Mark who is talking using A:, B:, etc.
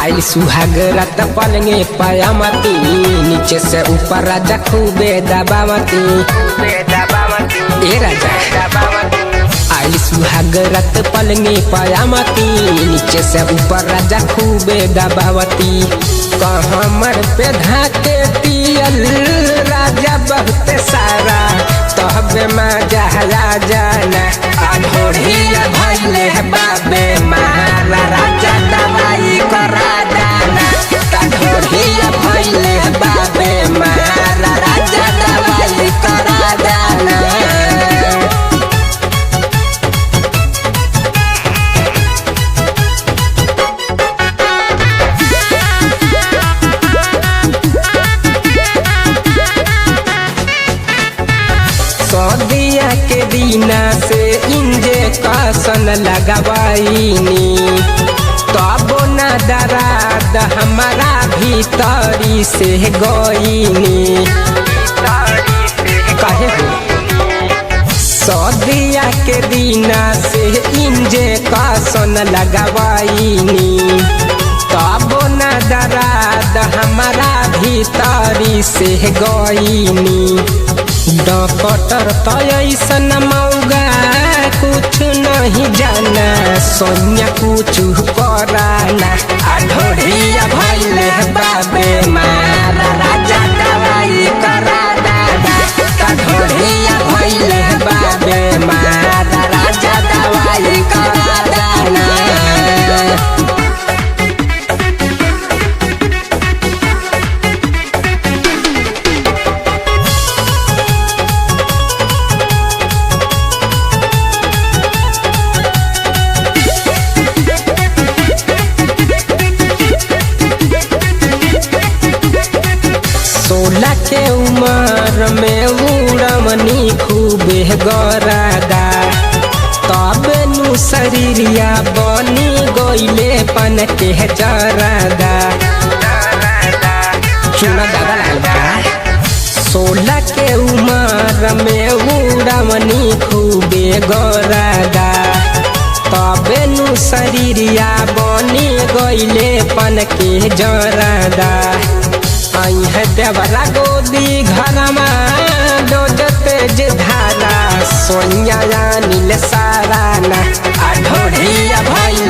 A: आइल सुहाग रात पलंगे पयामती, नीचे से ऊपर राजा खूबे दबावती। ए राजा आइल सुहाग रात पलंगे पयामती, नीचे से ऊपर राजा खूबे दबावती। कहमर पे धाके पियल राजा बहुत सारा, तहबे मजा जाना अधोड़िया भइले बाबे मारा। राजा दवाई करा दाना अधोड़िया भइले बाबे मारा। राजा दवाई करा दाना। सदिया के दीना से इंजेक्शन लगवाईनी, तब न दराद हमारा भीतरी से गईनी। कहे सदिया के दीना से इंजेक्शन लगवाईनी, तब न दराद हमारा भीतरी से गईनी। डॉक्टर तो ऐसन मौगा कुछ नहीं जाना, सोनिया कुछ कराना अधोड़िया भइले बाबे मारा। राजा दवाई करा दादा अधोड़िया भइले बाबे मारा। राजा दवाई करा दाना। सोलह के उम्र में उड़मनी खूबे गरादा, तब नु शरीरिया बनी गईले पन के जरादा। सुना दादा लाल 16 के उम्र में उड़मनी खूबे गरादा, तब नु शरीरिया बनी गईले पन के जरादा। आई है देवरा गोदी घरमा डोज तेज धारा, सोनिया नील साराना अधोड़िया भइल